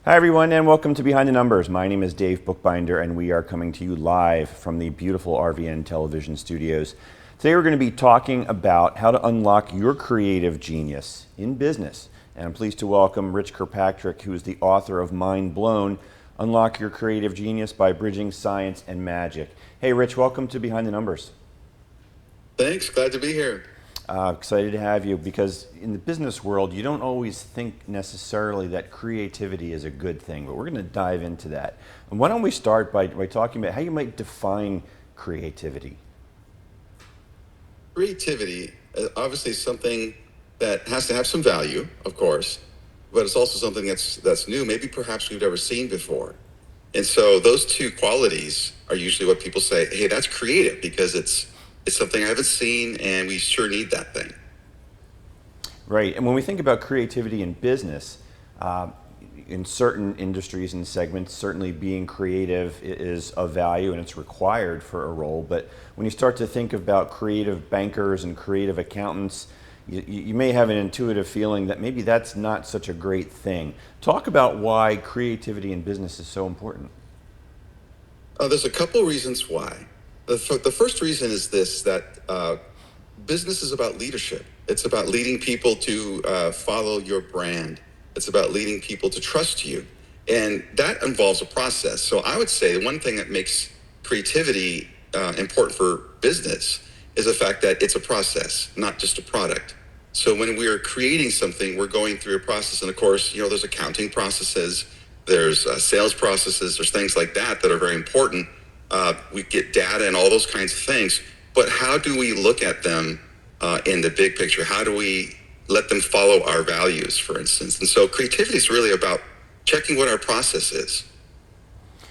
Hi everyone and welcome to Behind the Numbers. My name is Dave Bookbinder and we are coming to you live from the beautiful RVN television studios. Today we're going to be talking about how to unlock your creative genius in business. And I'm pleased to welcome Rich Kirkpatrick, who is the author of Mind Blown, Unlock Your Creative Genius by Bridging Science and Magic. Hey Rich, welcome to Behind the Numbers. Thanks, glad to be here. Excited to have you because in the business world, you don't always think necessarily that creativity is a good thing, but we're going to dive into that. And why don't we start by talking about how you might define creativity? Creativity, obviously something that has to have some value, of course, but it's also something that's new, maybe perhaps we've never seen before. And so those two qualities are usually what people say, hey, that's creative because it's something I haven't seen and we sure need that thing. Right. And when we think about creativity in business, in certain industries and segments, certainly being creative is of value and it's required for a role. But when you start to think about creative bankers and creative accountants, you may have an intuitive feeling that maybe that's not such a great thing. Talk about why creativity in business is so important. There's a couple reasons why. The first reason is this, that business is about leadership. It's about leading people to follow your brand. It's about leading people to trust you. And that involves a process. So I would say one thing that makes creativity important for business is the fact that it's a process, not just a product. So when we're creating something, we're going through a process. And of course, there's accounting processes, there's sales processes, there's things like that that are very important. We get data and all those kinds of things, but how do we look at them in the big picture? How do we let them follow our values, for instance? And so creativity is really about checking what our process is.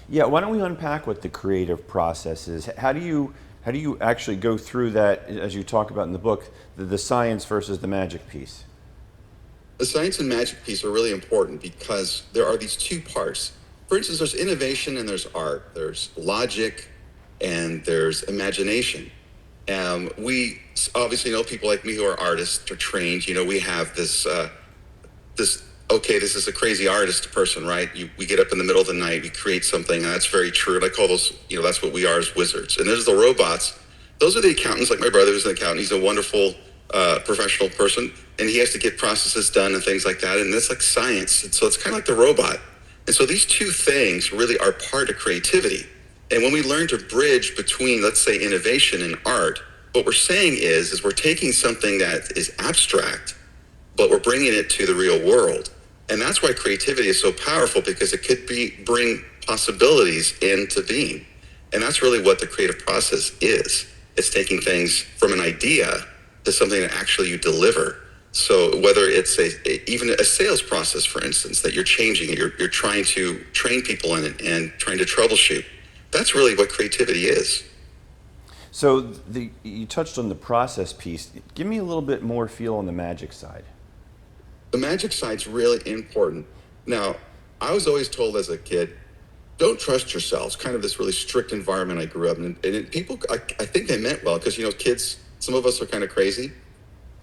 Yeah, why don't we unpack what the creative process is? How do you actually go through that as you talk about in the book, the science versus the magic piece? The science and magic piece are really important because there are these two parts. For instance, there's innovation and there's art. There's logic and there's imagination. We obviously know people like me who are artists or trained. We have this okay, this is a crazy artist person, right? We get up in the middle of the night, we create something, and that's very true. And I call those, that's what we are as wizards. And there's the robots. Those are the accountants, like my brother who's an accountant. He's a wonderful professional person, and he has to get processes done and things like that. And that's like science. And so it's kind of like the robot. And so these two things really are part of creativity. And when we learn to bridge between, let's say, innovation and art, what we're saying is we're taking something that is abstract, but we're bringing it to the real world. And that's why creativity is so powerful, because it could bring possibilities into being. And that's really what the creative process is. It's taking things from an idea to something that actually you deliver. So whether it's even a sales process, for instance, that you're changing, you're trying to train people in it and trying to troubleshoot. That's really what creativity is. So you touched on the process piece. Give me a little bit more feel on the magic side. The magic side's really important. Now, I was always told as a kid, don't trust yourselves. Kind of this really strict environment I grew up in. And people, I think they meant well, because, kids, some of us are kind of crazy.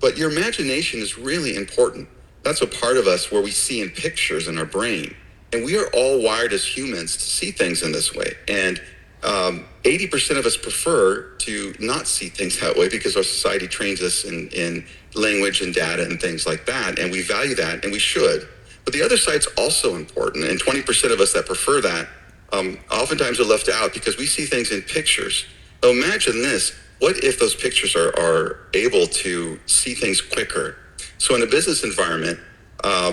But your imagination is really important. That's a part of us where we see in pictures in our brain. And we are all wired as humans to see things in this way. And 80% of us prefer to not see things that way because our society trains us in language and data and things like that. And we value that, and we should. But the other side's also important. And 20% of us that prefer that oftentimes are left out because we see things in pictures. So imagine this. What if those pictures are able to see things quicker? So in a business environment,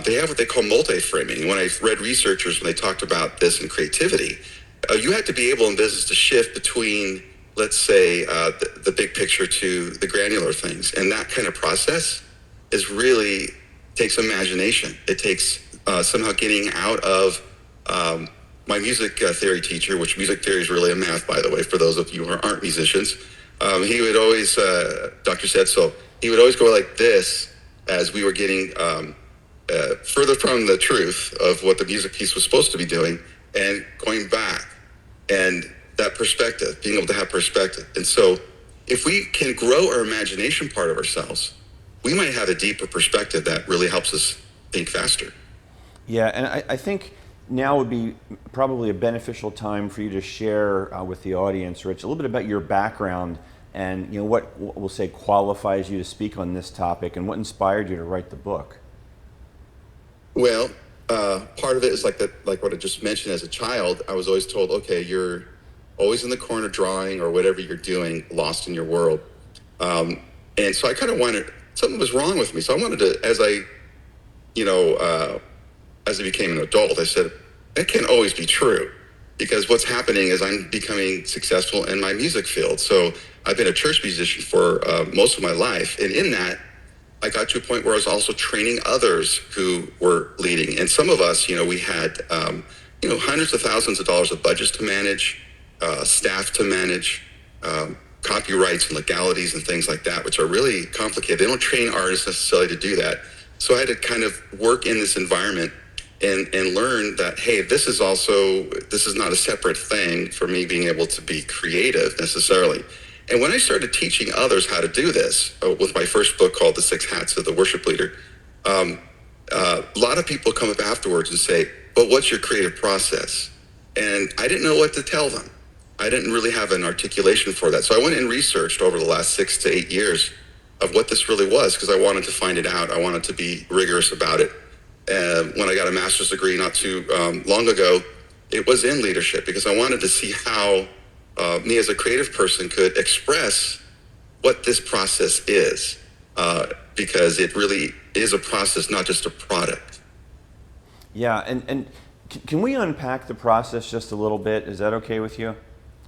they have what they call multi-framing. When I read researchers, when they talked about this in creativity, you had to be able in business to shift between, let's say, the big picture to the granular things. And that kind of process takes imagination. It takes somehow getting out of my music theory teacher, which music theory is really a math, by the way, for those of you who aren't musicians. He would always, Dr. Setzel, he would always go like this as we were getting further from the truth of what the music piece was supposed to be doing and going back. And that perspective, being able to have perspective. And so if we can grow our imagination part of ourselves, we might have a deeper perspective that really helps us think faster. Yeah, and I think now would be probably a beneficial time for you to share with the audience, Rich, a little bit about your background and what we'll say qualifies you to speak on this topic and what inspired you to write the book. Well, part of it is like that, like what I just mentioned. As a child, I was always told, okay, you're always in the corner drawing or whatever you're doing, lost in your world. And so I kind of wanted, something was wrong with me. So I wanted to, as I became an adult, I said, that can't always be true, because what's happening is I'm becoming successful in my music field. So I've been a church musician for most of my life. And in that, I got to a point where I was also training others who were leading. And some of us, we had, hundreds of thousands of dollars of budgets to manage, staff to manage, copyrights and legalities and things like that, which are really complicated. They don't train artists necessarily to do that. So I had to kind of work in this environment and learn that, hey, this is not a separate thing for me being able to be creative necessarily. And when I started teaching others how to do this with my first book called The Six Hats of the Worship Leader, a lot of people come up afterwards and say, but what's your creative process? And I didn't know what to tell them. I didn't really have an articulation for that. So I went and researched over the last 6 to 8 years of what this really was, because I wanted to find it out. I wanted to be rigorous about it. When I got a master's degree not too long ago, it was in leadership, because I wanted to see how me as a creative person could express what this process is, because it really is a process, not just a product. Yeah, and can we unpack the process just a little bit? Is that okay with you?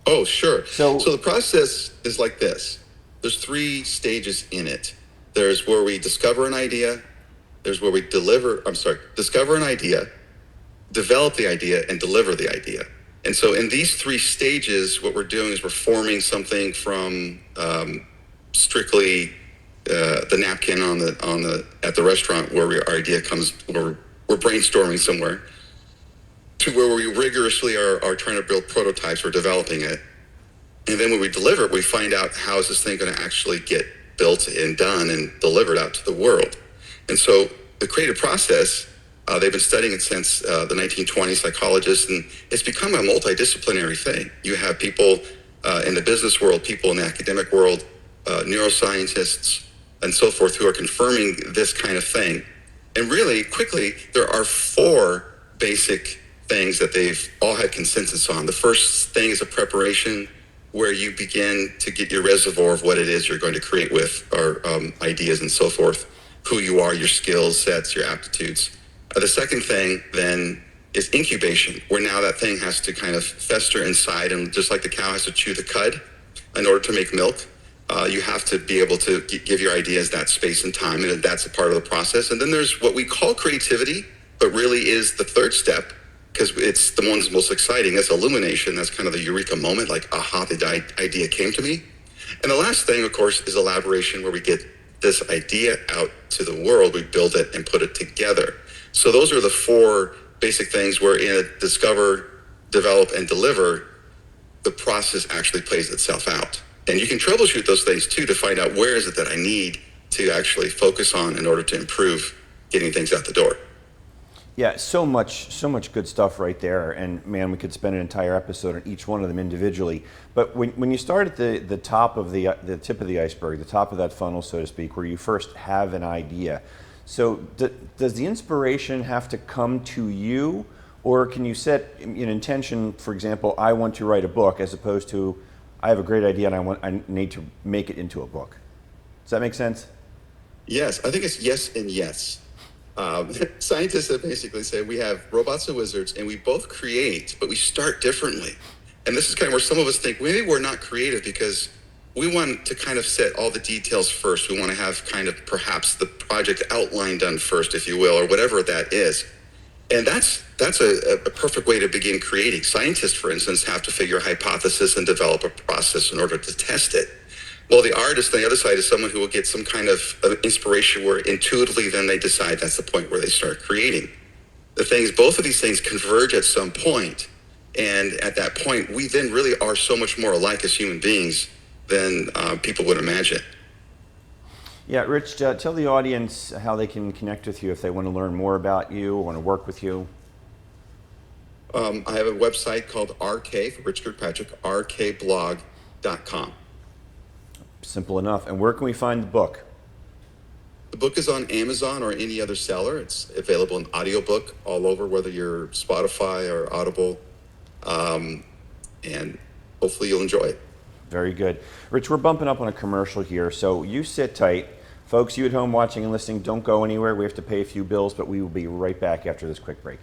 Oh, sure. So the process is like this. There's 3 stages in it. There's where we discover an idea. There's where we discover an idea, develop the idea, and deliver the idea. And so in these 3 stages, what we're doing is we're forming something from strictly the napkin at the restaurant where our idea comes, where we're brainstorming somewhere, to where we rigorously are trying to build prototypes or developing it. And then when we deliver it, we find out how is this thing going to actually get built and done and delivered out to the world. And so the creative process, they've been studying it since the 1920s, psychologists, and it's become a multidisciplinary thing. You have people in the business world, people in the academic world, neuroscientists, and so forth, who are confirming this kind of thing. And really, quickly, there are 4 basic things that they've all had consensus on. The first thing is a preparation, where you begin to get your reservoir of what it is you're going to create with, or ideas and so forth, who you are, your skills sets, your aptitudes. The second thing then is incubation, where now that thing has to kind of fester inside, and just like the cow has to chew the cud in order to make milk, you have to be able to give your ideas that space and time, and that's a part of the process. And then there's what we call creativity, but really is the third step, because it's the one that's most exciting. That's illumination. That's kind of the eureka moment, like, aha, the idea came to me. And the last thing, of course, is elaboration, where we get this idea out to the world, we build it and put it together. So those are the 4 basic things where in a discover, develop, and deliver, the process actually plays itself out. And you can troubleshoot those things too to find out where is it that I need to actually focus on in order to improve getting things out the door. yeah, so much good stuff right there. And man, we could spend an entire episode on each one of them individually. But when you start at the top of the tip of the iceberg, the top of that funnel, so to speak, where you first have an idea, so does the inspiration have to come to you, or can you set an intention? For example, I want to write a book, as opposed to I have a great idea and I need to make it into a book. Does that make sense? Yes, I think it's yes and yes. Scientists have basically said we have robots and wizards, and we both create, but we start differently. And this is kind of where some of us think maybe we're not creative because we want to kind of set all the details first. We want to have kind of perhaps the project outline done first, if you will, or whatever that is. And that's a perfect way to begin creating. Scientists, for instance, have to figure a hypothesis and develop a process in order to test it. Well, the artist on the other side is someone who will get some kind of inspiration where intuitively then they decide that's the point where they start creating. Both of these things converge at some point, and at that point, we then really are so much more alike as human beings than people would imagine. Yeah, Rich, tell the audience how they can connect with you if they want to learn more about you or want to work with you. I have a website called RK for Rich Kirkpatrick, rkblog.com. Simple enough. And where can we find the book? The book is on Amazon or any other seller. It's available in audiobook all over, whether you're Spotify or Audible. And hopefully you'll enjoy it. Very good. Rich, we're bumping up on a commercial here, so you sit tight. Folks, you at home watching and listening, don't go anywhere. We have to pay a few bills, but we will be right back after this quick break.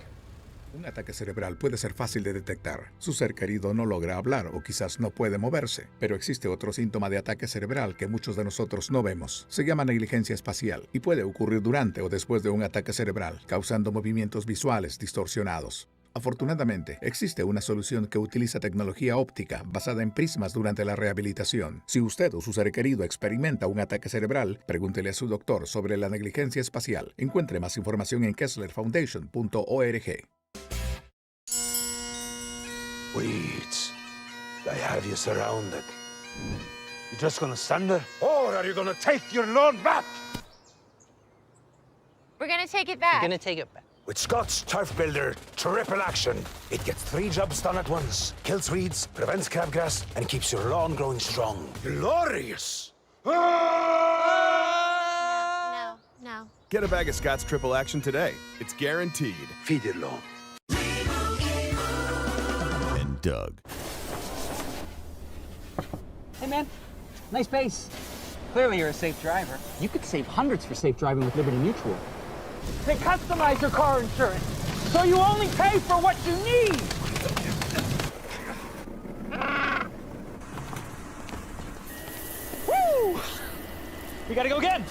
Un ataque cerebral puede ser fácil de detectar. Su ser querido no logra hablar o quizás no puede moverse, pero existe otro síntoma de ataque cerebral que muchos de nosotros no vemos. Se llama negligencia espacial y puede ocurrir durante o después de un ataque cerebral, causando movimientos visuales distorsionados. Afortunadamente, existe una solución que utiliza tecnología óptica basada en prismas durante la rehabilitación. Si usted o su ser querido experimenta un ataque cerebral, pregúntele a su doctor sobre la negligencia espacial. Encuentre más información en kesslerfoundation.org. Weeds. I have you surrounded. You just gonna stand there? Or are you gonna take your lawn back? We're gonna take it back. We're gonna take it back. With Scott's Turf Builder triple action, it gets 3 jobs done at once. Kills weeds, prevents crabgrass, and keeps your lawn growing strong. Glorious! No, no. Get a bag of Scott's Triple Action today. It's guaranteed. Feed your lawn. And Doug. Hey, man. Nice base. Clearly you're a safe driver. You could save hundreds for safe driving with Liberty Mutual. They customize your car insurance, so you only pay for what you need. Woo! We gotta go again.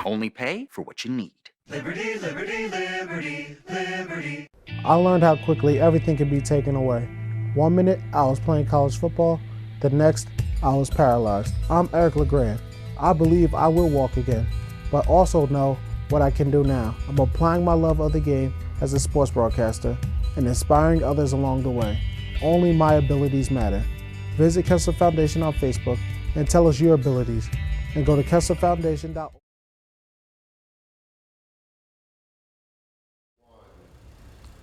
Only pay for what you need. Liberty, liberty, liberty, liberty. I learned how quickly everything can be taken away. 1 minute, I was playing college football. The next, I was paralyzed. I'm Eric LeGrand. I believe I will walk again, but also know what I can do now. I'm applying my love of the game as a sports broadcaster and inspiring others along the way. Only my abilities matter. Visit Kessler Foundation on Facebook and tell us your abilities. And go to KesslerFoundation.org.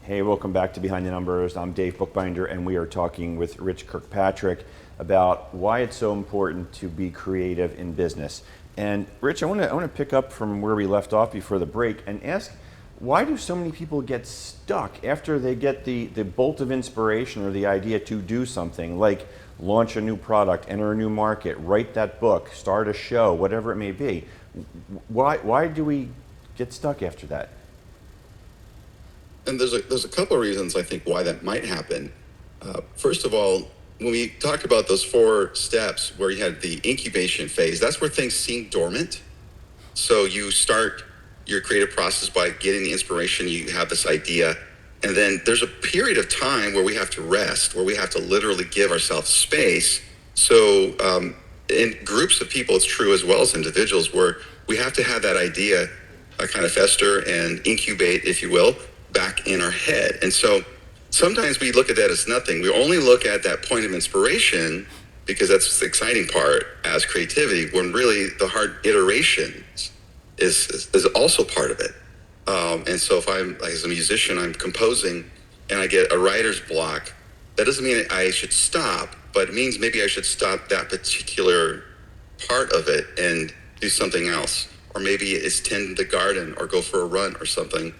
Hey, welcome back to Behind the Numbers. I'm Dave Bookbinder, and we are talking with Rich Kirkpatrick about why it's so important to be creative in business. And Rich, I want to pick up from where we left off before the break and ask, why do so many people get stuck after they get the bolt of inspiration or the idea to do something like launch a new product, enter a new market, write that book, start a show, whatever it may be? Why do we get stuck after that? And there's a couple of reasons I think why that might happen. First of all, when we talked about those 4 steps where you had the incubation phase, that's where things seem dormant. So you start your creative process by getting the inspiration, you have this idea, and then there's a period of time where we have to rest, where we have to literally give ourselves space. So in groups of people, it's true as well as individuals, where we have to have that idea kind of fester and incubate, if you will, back in our head. And so sometimes we look at that as nothing. We only look at that point of inspiration because that's the exciting part as creativity, when really the hard iterations is also part of it. And so if I'm, like, as a musician, I'm composing and I get a writer's block, that doesn't mean I should stop, but it means maybe I should stop that particular part of it and do something else. Or maybe it's tend the garden or go for a run or something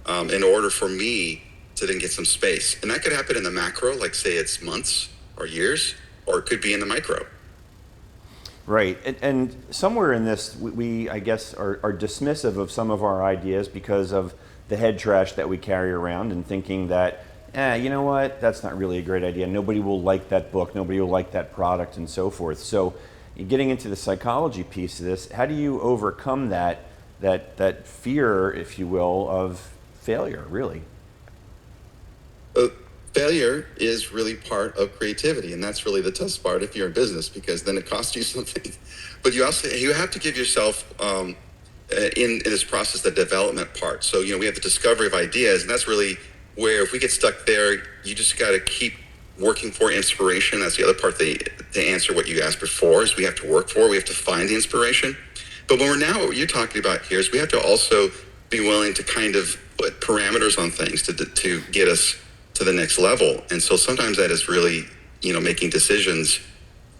in order for me to then get some space. And that could happen in the macro, like say it's months or years, or it could be in the micro. Right, and somewhere in this, we I guess, are dismissive of some of our ideas because of the head trash that we carry around and thinking that, you know what, that's not really a great idea. Nobody will like that book, nobody will like that product, and so forth. So getting into the psychology piece of this, how do you overcome that fear, if you will, of failure, really? Failure is really part of creativity, and that's really the tough part if you're in business, because then it costs you something. But you have to give yourself in this process the development part. So we have the discovery of ideas, and that's really where, if we get stuck there, you just got to keep working for inspiration. That's the other part. To answer what you asked before, is we have to work for, we have to find the inspiration. But what you're talking about here is we have to also be willing to kind of put parameters on things to get us to the next level. And so sometimes that is really, making decisions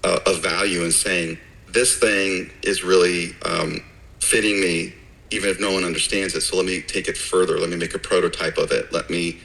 of value and saying, this thing is really fitting me, even if no one understands it. So let me take it further. Let me make a prototype of it. Let me,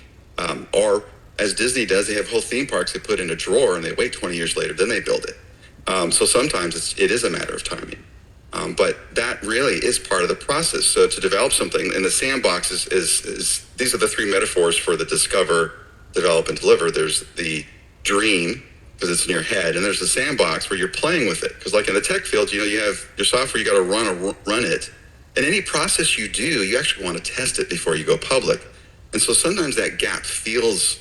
or as Disney does, they have whole theme parks they put in a drawer and they wait 20 years later, then they build it. So sometimes it is a matter of timing. But that really is part of the process. So to develop something, and the sandbox is these are the three metaphors for the discover, develop, and deliver. There's the dream, because it's in your head, and there's the sandbox where you're playing with it. Because like in the tech field, you have your software, you got to run it. And any process you do, you actually want to test it before you go public. And so sometimes that gap feels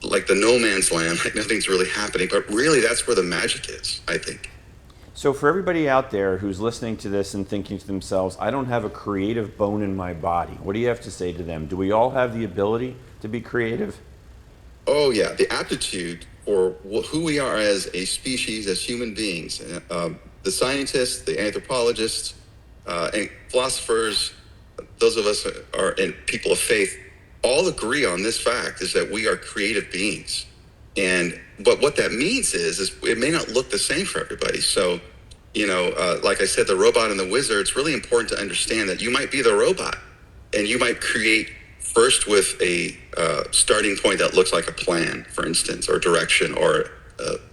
like the no man's land, like nothing's really happening. But really, that's where the magic is, I think. So for everybody out there who's listening to this and thinking to themselves, I don't have a creative bone in my body, what do you have to say to them? Do we all have the ability to be creative? Oh, yeah. The aptitude for who we are as a species, as human beings. The scientists, the anthropologists, and philosophers, those of us are and people of faith, all agree on this fact, is that we are creative beings. But what that means is it may not look the same for everybody. So, like I said, the robot and the wizard, it's really important to understand that you might be the robot and you might create first with a starting point that looks like a plan, for instance, or direction, or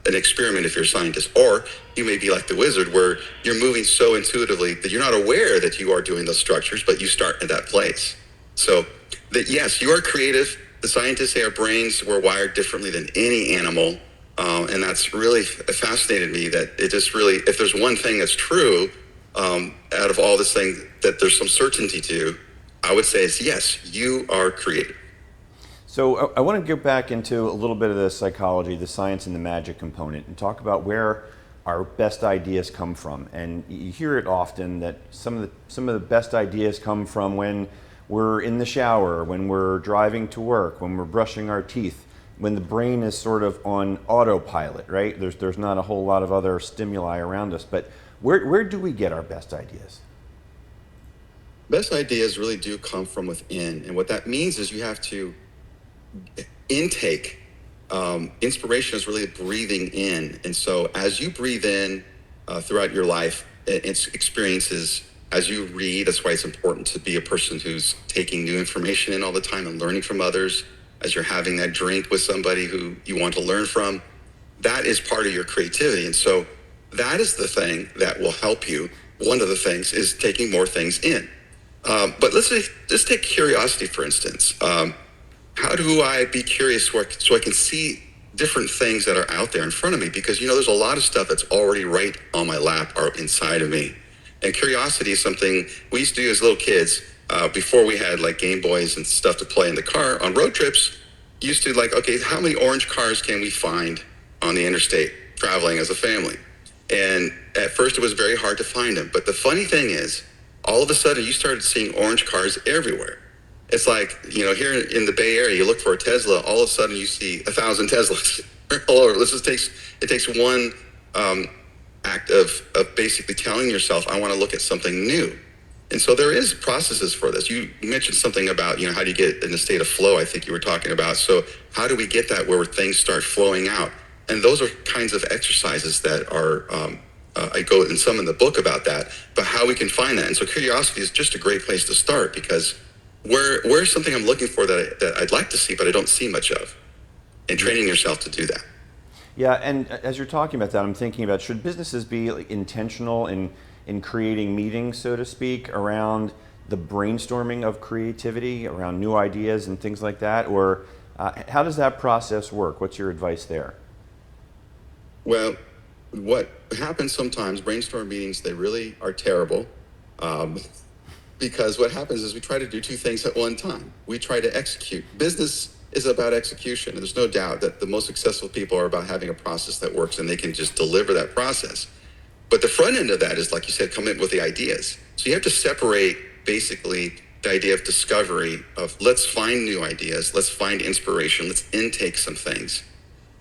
an experiment if you're a scientist. Or you may be like the wizard, where you're moving so intuitively that you're not aware that you are doing those structures, but you start at that place. So that, yes, you are creative. The scientists say our brains were wired differently than any animal. And that's really fascinated me, that it just really, if there's one thing that's true out of all this thing that there's some certainty to, I would say is yes, you are creative. So I want to get back into a little bit of the psychology, the science and the magic component, and talk about where our best ideas come from. And you hear it often that some of the best ideas come from when we're in the shower, when we're driving to work, when we're brushing our teeth, when the brain is sort of on autopilot, right? There's not a whole lot of other stimuli around us. But where do we get our best ideas? Best ideas really do come from within. And what that means is you have to intake. Inspiration is really breathing in. And so as you breathe in throughout your life, it's experiences, as you read, that's why it's important to be a person who's taking new information in all the time and learning from others. As you're having that drink with somebody who you want to learn from, that is part of your creativity. And so that is the thing that will help you. One of the things is taking more things in. But let's say, just take curiosity, for instance. How do I be curious so I can see different things that are out there in front of me? Because, there's a lot of stuff that's already right on my lap or inside of me. And curiosity is something we used to do as little kids before we had like Game Boys and stuff to play in the car on road trips. Used to okay, how many orange cars can we find on the interstate traveling as a family? And at first it was very hard to find them. But the funny thing is, all of a sudden you started seeing orange cars everywhere. It's like, here in the Bay Area, you look for a Tesla, all of a sudden you see 1,000 Teslas all over. It takes one act of basically telling yourself, I want to look at something new. And so there is processes for this. You mentioned something about, how do you get in a state of flow, I think you were talking about. So how do we get that where things start flowing out? And those are kinds of exercises that are, I go in some in the book about that, but how we can find that. And so curiosity is just a great place to start, because where's something I'm looking for that I'd like to see, but I don't see much of, and training yourself to do that. Yeah, and as you're talking about that, I'm thinking about, should businesses be intentional in creating meetings, so to speak, around the brainstorming of creativity, around new ideas and things like that? Or how does that process work? What's your advice there? Well, what happens sometimes, brainstorm meetings, they really are terrible. Because what happens is we try to do two things at one time. We try to execute. Business is about execution. And there's no doubt that the most successful people are about having a process that works and they can just deliver that process. But the front end of that is, like you said, come in with the ideas. So you have to separate basically the idea of discovery, of let's find new ideas, let's find inspiration, let's intake some things,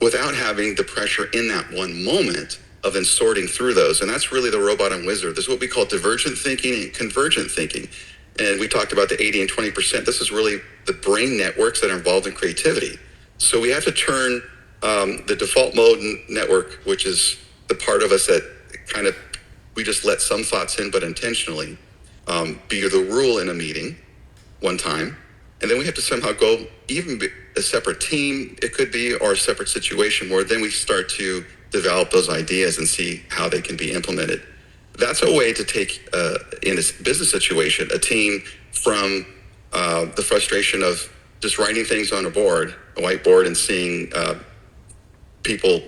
without having the pressure in that one moment of then sorting through those. And that's really the robot and wizard. This is what we call divergent thinking and convergent thinking. And we talked about the 80 and 20%. This is really the brain networks that are involved in creativity. So we have to turn the default mode network, which is the part of us that kind of, we just let some thoughts in, but intentionally, be the rule in a meeting one time. And then we have to somehow go, even a separate team, it could be, or a separate situation where then we start to develop those ideas and see how they can be implemented. That's a way to take, in a business situation, a team from the frustration of just writing things on a whiteboard, and seeing people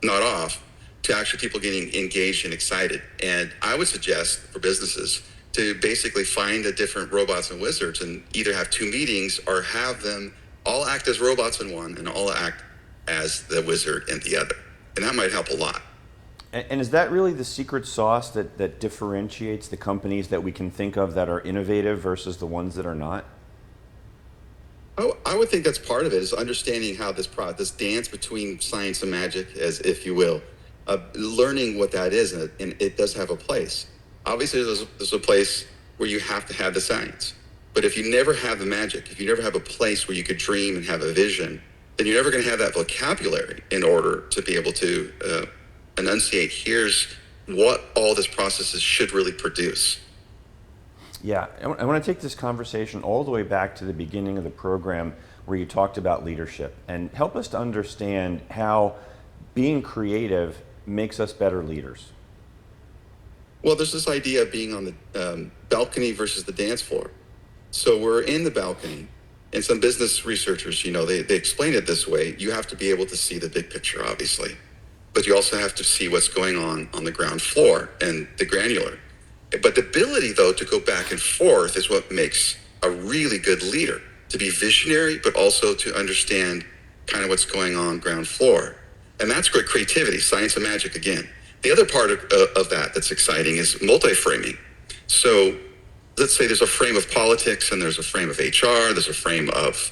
nod off, to actually people getting engaged and excited. And I would suggest for businesses to basically find the different robots and wizards and either have two meetings or have them all act as robots in one and all act as the wizard in the other. And that might help a lot. And is that really the secret sauce that differentiates the companies that we can think of that are innovative versus the ones that are not? Oh, I would think that's part of it, is understanding how this dance between science and magic, as if you will, learning what that is, and it does have a place. Obviously, there's a place where you have to have the science. But if you never have the magic, if you never have a place where you could dream and have a vision, then you're never going to have that vocabulary in order to be able to enunciate, here's what all this processes should really produce. Yeah, I want to take this conversation all the way back to the beginning of the program where you talked about leadership, and help us to understand how being creative makes us better leaders. Well, there's this idea of being on the balcony versus the dance floor. So we're in the balcony, and some business researchers, they explain it this way. You have to be able to see the big picture, obviously, but you also have to see what's going on the ground floor and the granular. But the ability, though, to go back and forth is what makes a really good leader, to be visionary, but also to understand kind of what's going on ground floor. And that's great creativity, science and magic again. The other part of that that's exciting is multi-framing. So let's say there's a frame of politics, and there's a frame of HR, there's a frame of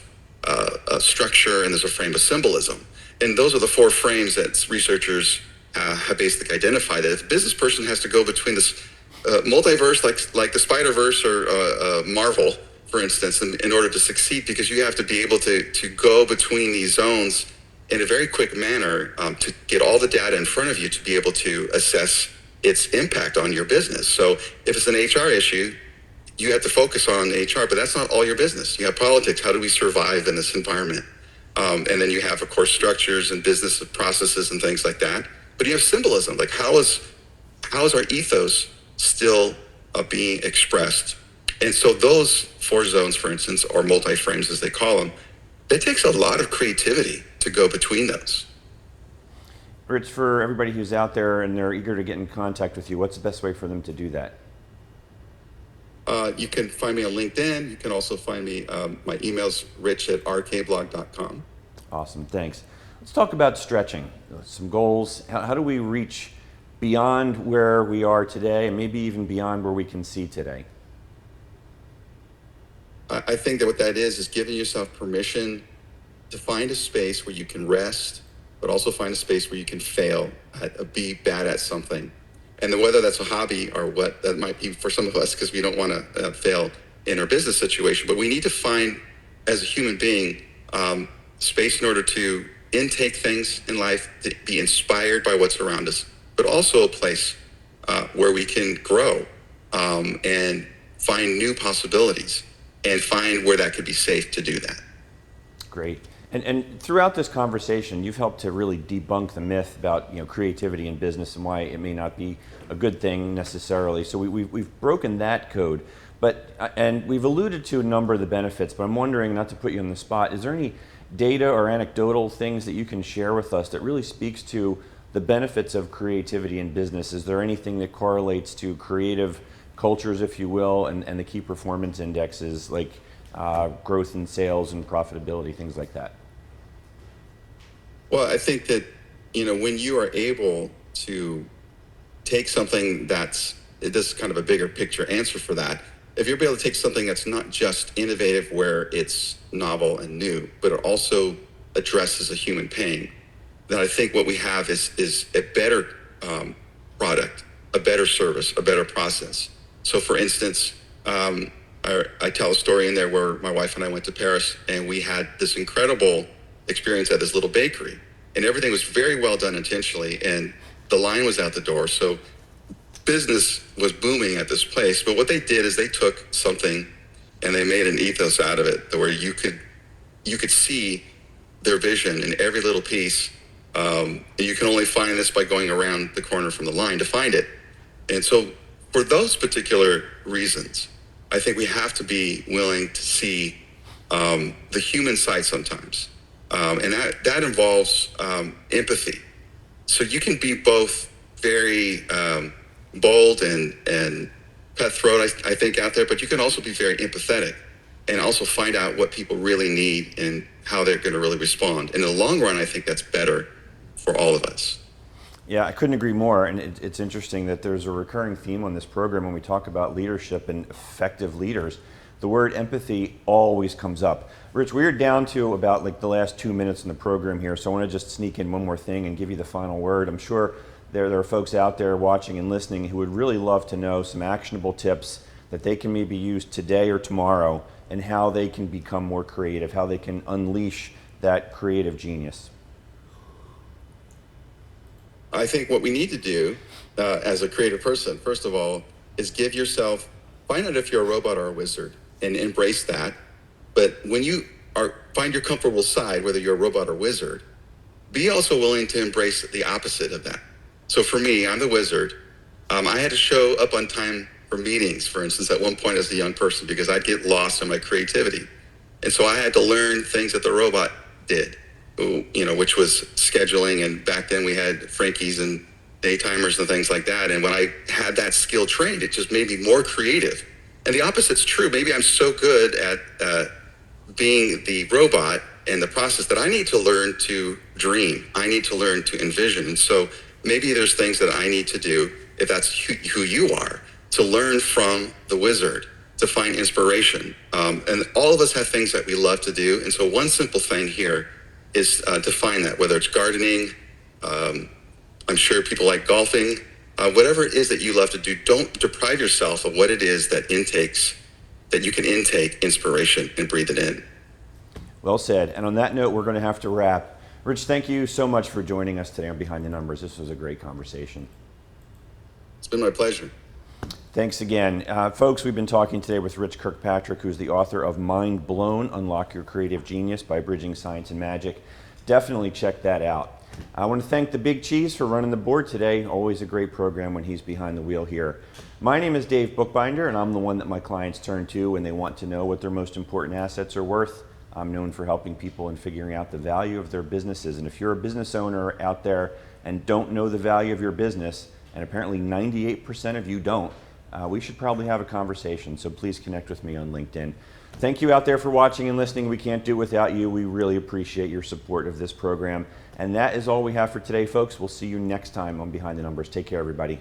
structure, and there's a frame of symbolism. And those are the four frames that researchers have basically identified, that if a business person has to go between this multiverse, like the Spider-Verse or Marvel, for instance, in order to succeed, because you have to be able to go between these zones in a very quick manner to get all the data in front of you to be able to assess its impact on your business. So if it's an HR issue, you have to focus on HR, but that's not all your business. You have politics. How do we survive in this environment? And then you have, of course, structures and business processes and things like that. But you have symbolism, like how is our ethos still being expressed? And so those four zones, for instance, or multi-frames as they call them, it takes a lot of creativity to go between those. Rich, for everybody who's out there and they're eager to get in contact with you, what's the best way for them to do that? You can find me on LinkedIn. You can also find me, my email's rich@rkblog.com. Awesome, thanks. Let's talk about stretching, some goals. How do we reach beyond where we are today, and maybe even beyond where we can see today? I think that what that is giving yourself permission to find a space where you can rest, but also find a space where you can fail, be bad at something. And then whether that's a hobby or what that might be for some of us, because we don't want to fail in our business situation, but we need to find, as a human being, space in order to intake things in life, to be inspired by what's around us, but also a place where we can grow and find new possibilities and find where that could be safe to do that. Great. And throughout this conversation, you've helped to really debunk the myth about creativity in business and why it may not be a good thing necessarily. So we've broken that code, and we've alluded to a number of the benefits. But I'm wondering, not to put you on the spot, is there any data or anecdotal things that you can share with us that really speaks to the benefits of creativity in business? Is there anything that correlates to creative cultures, if you will, and the key performance indexes like growth in sales and profitability, things like that? Well, I think that, when you are able to take something this is kind of a bigger picture answer for that. If you're able to take something that's not just innovative where it's novel and new, but it also addresses a human pain, then I think what we have is a better product, a better service, a better process. So for instance, I tell a story in there where my wife and I went to Paris, and we had this incredible experience at this little bakery, and everything was very well done intentionally, and the line was out the door. So business was booming at this place. But what they did is they took something and they made an ethos out of it, where you could see their vision in every little piece. You can only find this by going around the corner from the line to find it. And so for those particular reasons, I think we have to be willing to see the human side sometimes. And that involves empathy. So you can be both very bold and cutthroat, I think, out there, but you can also be very empathetic and also find out what people really need and how they're going to really respond. And in the long run, I think that's better for all of us. Yeah, I couldn't agree more. And it's interesting that there's a recurring theme on this program when we talk about leadership and effective leaders. The word empathy always comes up. Rich, we're down to about like the last 2 minutes in the program here, so I want to just sneak in one more thing and give you the final word. I'm sure there are folks out there watching and listening who would really love to know some actionable tips that they can maybe use today or tomorrow, and how they can become more creative, how they can unleash that creative genius. I think what we need to do as a creative person, first of all, is find out if you're a robot or a wizard and embrace that. But when you find your comfortable side, whether you're a robot or wizard, be also willing to embrace the opposite of that. So for me, I'm the wizard. I had to show up on time for meetings, for instance, at one point as a young person, because I'd get lost in my creativity. And so I had to learn things that the robot did, which was scheduling. And back then we had Frankies and daytimers and things like that. And when I had that skill trained, it just made me more creative. And the opposite's true. Maybe I'm so good at being the robot in the process that I need to learn to dream. I need to learn to envision. And so maybe there's things that I need to do, if that's who you are, to learn from the wizard, to find inspiration. And all of us have things that we love to do. And so one simple thing here is to find that, whether it's gardening, I'm sure people like golfing, whatever it is that you love to do, don't deprive yourself of what it is that you can intake inspiration and breathe it in. Well said. And on that note, we're going to have to wrap. Rich, thank you so much for joining us today on Behind the Numbers. This was a great conversation. It's been my pleasure. Thanks again. Folks, we've been talking today with Rich Kirkpatrick, who's the author of Mind Blown, Unlock Your Creative Genius by Bridging Science and Magic. Definitely check that out. I want to thank the Big Cheese for running the board today. Always a great program when he's behind the wheel here. My name is Dave Bookbinder, and I'm the one that my clients turn to when they want to know what their most important assets are worth. I'm known for helping people in figuring out the value of their businesses. And if you're a business owner out there and don't know the value of your business, and apparently 98% of you don't, we should probably have a conversation. So please connect with me on LinkedIn. Thank you out there for watching and listening. We can't do it without you. We really appreciate your support of this program. And that is all we have for today, folks. We'll see you next time on Behind the Numbers. Take care, everybody.